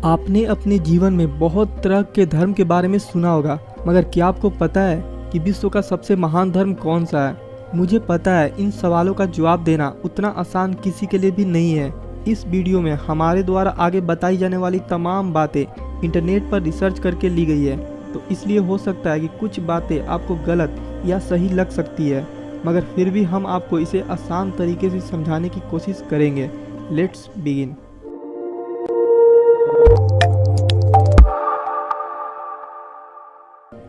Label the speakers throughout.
Speaker 1: आपने अपने जीवन में बहुत तरह के धर्म के बारे में सुना होगा, मगर क्या आपको पता है कि विश्व का सबसे महान धर्म कौन सा है? मुझे पता है इन सवालों का जवाब देना उतना आसान किसी के लिए भी नहीं है। इस वीडियो में हमारे द्वारा आगे बताई जाने वाली तमाम बातें इंटरनेट पर रिसर्च करके ली गई है, तो इसलिए हो सकता है कि कुछ बातें आपको गलत या सही लग सकती है, मगर फिर भी हम आपको इसे आसान तरीके से समझाने की कोशिश करेंगे। Let's begin.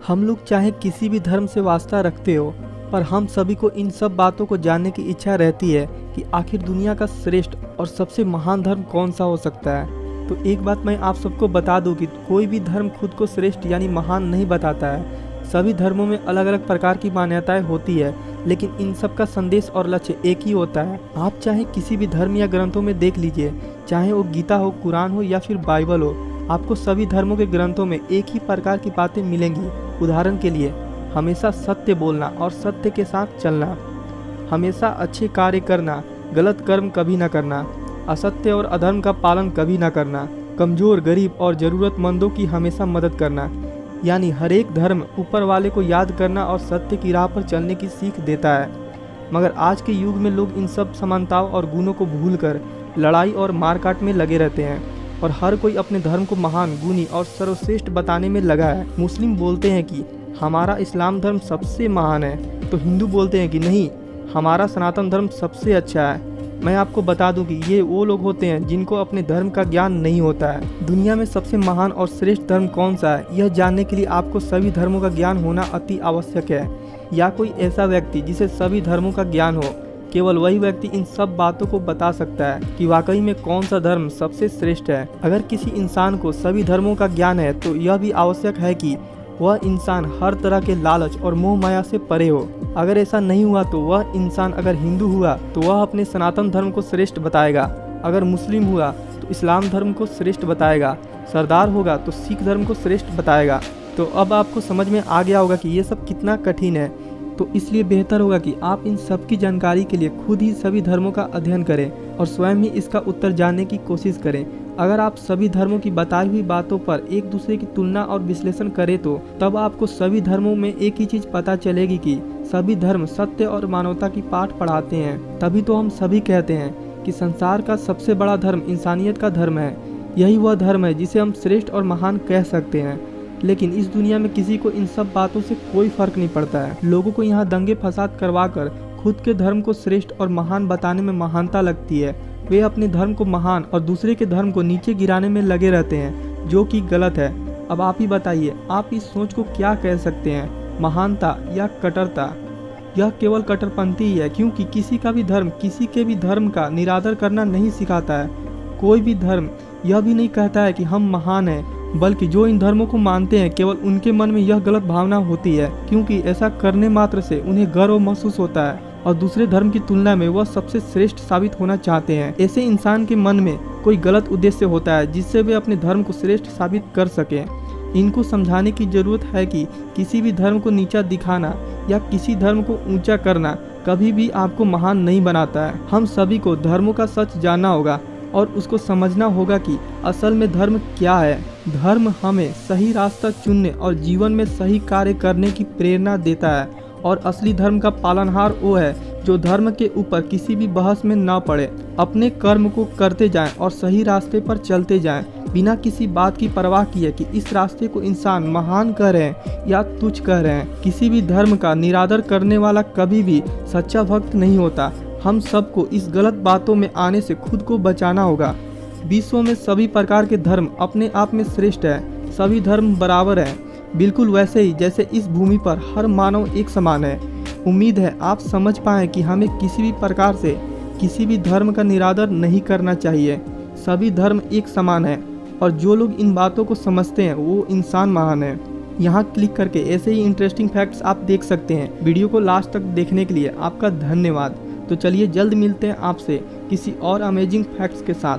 Speaker 1: हम लोग चाहे किसी भी धर्म से वास्ता रखते हो, पर हम सभी को इन सब बातों को जानने की इच्छा रहती है कि आखिर दुनिया का श्रेष्ठ और सबसे महान धर्म कौन सा हो सकता है। तो एक बात मैं आप सबको बता दूं कि कोई भी धर्म खुद को श्रेष्ठ यानी महान नहीं बताता है। सभी धर्मों में अलग अलग प्रकार की मान्यताएं होती है, लेकिन इन सब का संदेश और लक्ष्य एक ही होता है। आप चाहे किसी भी धर्म या ग्रंथों में देख लीजिए, चाहे वो गीता हो, कुरान हो या फिर बाइबल हो, आपको सभी धर्मों के ग्रंथों में एक ही प्रकार की बातें मिलेंगी। उदाहरण के लिए, हमेशा सत्य बोलना और सत्य के साथ चलना, हमेशा अच्छे कार्य करना, गलत कर्म कभी न करना, असत्य और अधर्म का पालन कभी न करना, कमजोर, गरीब और ज़रूरतमंदों की हमेशा मदद करना। यानी हर एक धर्म ऊपर वाले को याद करना और सत्य की राह पर चलने की सीख देता है। मगर आज के युग में लोग इन सब समानताओं और गुणों को भूलकर लड़ाई और मारकाट में लगे रहते हैं, और हर कोई अपने धर्म को महान, गुणी और सर्वश्रेष्ठ बताने में लगा है। मुस्लिम बोलते हैं कि हमारा इस्लाम धर्म सबसे महान है, तो हिंदू बोलते हैं कि नहीं, हमारा सनातन धर्म सबसे अच्छा है। मैं आपको बता दूं कि ये वो लोग होते हैं जिनको अपने धर्म का ज्ञान नहीं होता है। दुनिया में सबसे महान और श्रेष्ठ धर्म कौन सा है, यह जानने के लिए आपको सभी धर्मों का ज्ञान होना अति आवश्यक है। या कोई ऐसा व्यक्ति जिसे सभी धर्मों का ज्ञान हो, केवल वही व्यक्ति इन सब बातों को बता सकता है कि वाकई में कौन सा धर्म सबसे श्रेष्ठ है। अगर किसी इंसान को सभी धर्मों का ज्ञान है, तो यह भी आवश्यक है कि वह इंसान हर तरह के लालच और मोह माया से परे हो। अगर ऐसा नहीं हुआ तो वह इंसान अगर हिंदू हुआ तो वह अपने सनातन धर्म को श्रेष्ठ बताएगा, अगर मुस्लिम हुआ तो इस्लाम धर्म को श्रेष्ठ बताएगा, सरदार होगा तो सिख धर्म को श्रेष्ठ बताएगा। तो अब आपको समझ में आ गया होगा कि ये सब कितना कठिन है। तो इसलिए बेहतर होगा कि आप इन सब की जानकारी के लिए खुद ही सभी धर्मों का अध्ययन करें और स्वयं ही इसका उत्तर जानने की कोशिश करें। अगर आप सभी धर्मों की बताई हुई बातों पर एक दूसरे की तुलना और विश्लेषण करें, तो तब आपको सभी धर्मों में एक ही चीज पता चलेगी कि सभी धर्म सत्य और मानवता की पाठ पढ़ाते हैं। तभी तो हम सभी कहते हैं कि संसार का सबसे बड़ा धर्म इंसानियत का धर्म है। यही वह धर्म है जिसे हम श्रेष्ठ और महान कह सकते हैं। लेकिन इस दुनिया में किसी को इन सब बातों से कोई फर्क नहीं पड़ता है। लोगों को यहाँ दंगे फसाद करवाकर खुद के धर्म को श्रेष्ठ और महान बताने में महानता लगती है। वे अपने धर्म को महान और दूसरे के धर्म को नीचे गिराने में लगे रहते हैं, जो कि गलत है। अब आप ही बताइए, आप इस सोच को क्या कह सकते हैं, महानता या कट्टरता? यह केवल कट्टरपंथी ही है, क्योंकि किसी का भी धर्म किसी के भी धर्म का निरादर करना नहीं सिखाता है। कोई भी धर्म यह भी नहीं कहता है कि हम महान हैं, बल्कि जो इन धर्मों को मानते हैं केवल उनके मन में यह गलत भावना होती है, क्योंकि ऐसा करने मात्र से उन्हें गर्व महसूस होता है और दूसरे धर्म की तुलना में वह सबसे श्रेष्ठ साबित होना चाहते हैं। ऐसे इंसान के मन में कोई गलत उद्देश्य होता है जिससे वे अपने धर्म को श्रेष्ठ साबित कर सकें। इनको समझाने की जरूरत है कि किसी भी धर्म को नीचा दिखाना या किसी धर्म को ऊंचा करना कभी भी आपको महान नहीं बनाता है। हम सभी को धर्मों का सच जानना होगा और उसको समझना होगा कि असल में धर्म क्या है। धर्म हमें सही रास्ता चुनने और जीवन में सही कार्य करने की प्रेरणा देता है, और असली धर्म का पालनहार वो है जो धर्म के ऊपर किसी भी बहस में ना पड़े, अपने कर्म को करते जाएं और सही रास्ते पर चलते जाएं, बिना किसी बात की परवाह किए कि इस रास्ते को इंसान महान कह रहे हैं या तुच्छ कह रहे हैं। किसी भी धर्म का निरादर करने वाला कभी भी सच्चा भक्त नहीं होता। हम सबको इस गलत बातों में आने से खुद को बचाना होगा। विश्व में सभी प्रकार के धर्म अपने आप में श्रेष्ठ है। सभी धर्म बराबर हैं, बिल्कुल वैसे ही जैसे इस भूमि पर हर मानव एक समान है। उम्मीद है आप समझ पाएं कि हमें किसी भी प्रकार से किसी भी धर्म का निरादर नहीं करना चाहिए। सभी धर्म एक समान है, और जो लोग इन बातों को समझते हैं वो इंसान महान है। यहाँ क्लिक करके ऐसे ही इंटरेस्टिंग फैक्ट्स आप देख सकते हैं। वीडियो को लास्ट तक देखने के लिए आपका धन्यवाद। तो चलिए जल्द मिलते हैं आपसे किसी और अमेजिंग फैक्ट्स के साथ।